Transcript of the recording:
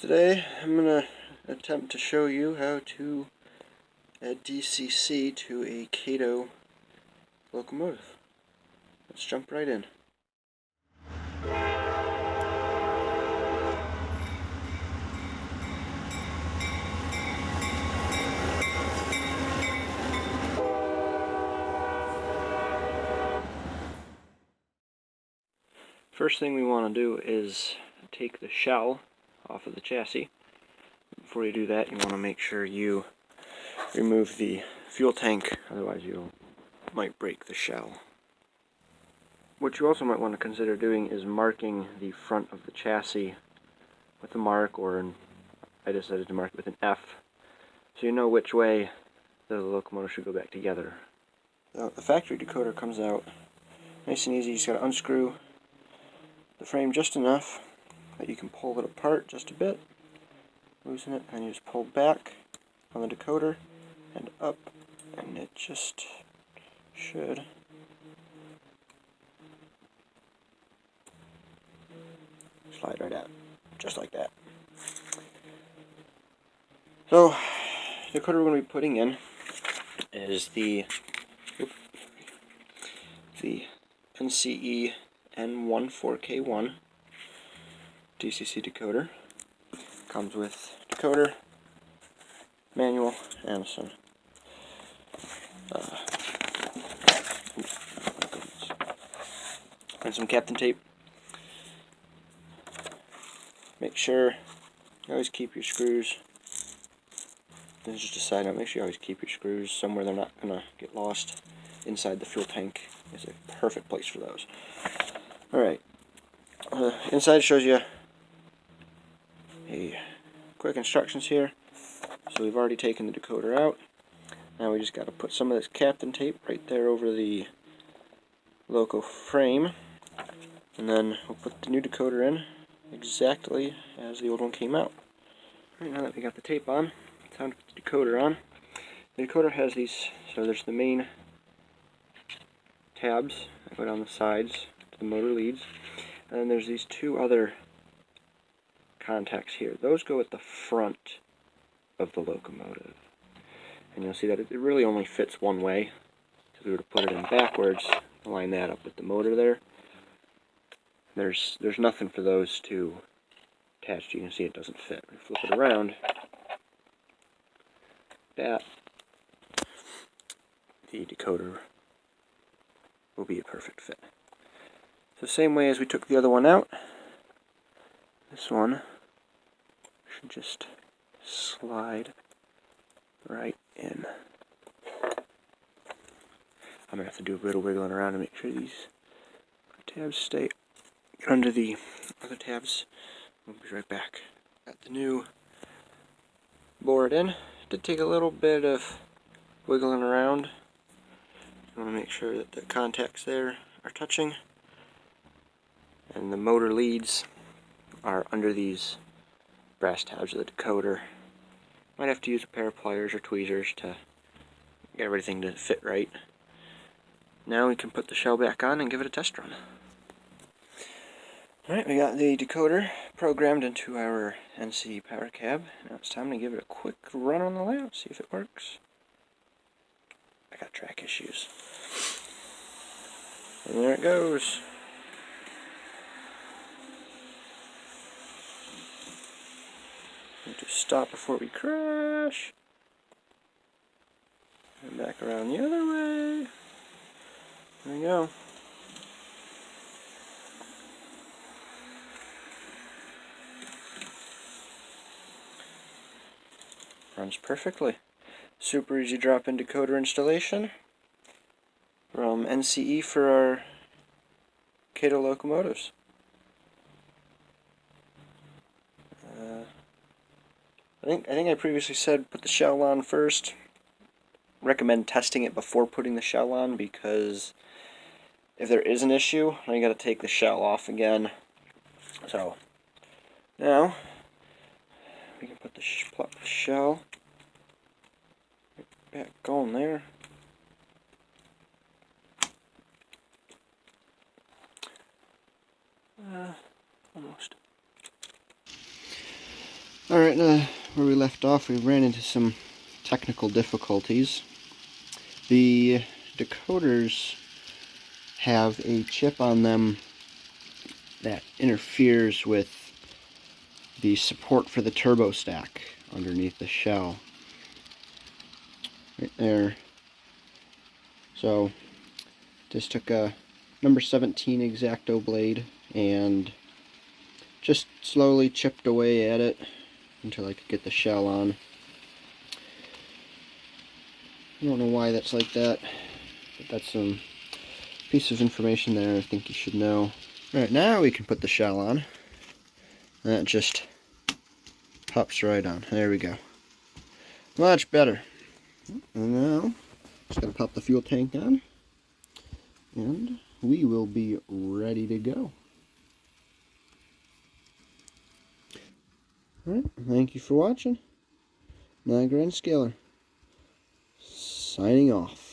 Today I'm going to attempt to show you how to add DCC to a Kato locomotive. Let's jump right in. First thing we want to do is take the shell off of the chassis. Before you do that, you want to make sure you remove the fuel tank, otherwise you might break the shell. What you also might want to consider doing is marking the front of the chassis with a mark, or I decided to mark it with an F, so you know which way the locomotive should go back together. So the factory decoder comes out nice and easy. You just got to unscrew the frame just enough that you can pull it apart just a bit, loosen it, and you just pull back on the decoder and up, and it just should slide right out, just like that. So, the decoder we're going to be putting in is the NCE N14K1 DCC decoder. Comes with decoder, manual, and some captain tape. Make sure you always keep your screws. This is just a side note. Make sure you always keep your screws somewhere they're not gonna get lost. Inside the fuel tank is a perfect place for those. Alright, inside shows you a quick instructions here. So we've already taken the decoder out. Now we just got to put some of this captain tape right there over the loco frame, and then we'll put the new decoder in exactly as the old one came out. Alright, now that we got the tape on, it's time to put the decoder on. The decoder has these, so there's the main tabs that go down the sides to the motor leads, and then there's these two other contacts here. Those go at the front of the locomotive, and you'll see that it really only fits one way. So if we were to put it in backwards, line that up with the motor there, there's nothing for those two attached. You can see it doesn't fit. We flip it around, that the decoder will be a perfect fit. So same way as we took the other one out, this one should just slide right in. I'm going to have to do a bit of wiggling around to make sure these tabs stay under the other tabs. We'll be right back. Got the new board in. It did take a little bit of wiggling around. You want to make sure that the contacts there are touching, and the motor leads are under these brass tabs of the decoder. Might have to use a pair of pliers or tweezers to get everything to fit right. Now we can put the shell back on and give it a test run. Alright, we got the decoder programmed into our NCE power cab. Now it's time to give it a quick run on the layout, see if it works. I got track issues. And there it goes. Need to stop before we crash. And back around the other way. There we go. Runs perfectly. Super easy drop-in decoder installation from NCE for our Kato locomotives. I think I previously said put the shell on first. Recommend testing it before putting the shell on, because if there is an issue, then you got to take the shell off again. So now we can put plug the shell back on there. Almost. Alright, where we left off, we ran into some technical difficulties. The decoders have a chip on them that interferes with the support for the turbo stack underneath the shell. Right there. So, just took a number 17 X-Acto blade and just slowly chipped away at it until I could get the shell on. I don't know why that's like that, but that's some piece of information there I think you should know. Alright, now we can put the shell on. That just pops right on. There we go. Much better. And now, just gotta pop the fuel tank on, and we will be ready to go. Alright, thank you for watching. Niagara and Scalar, signing off.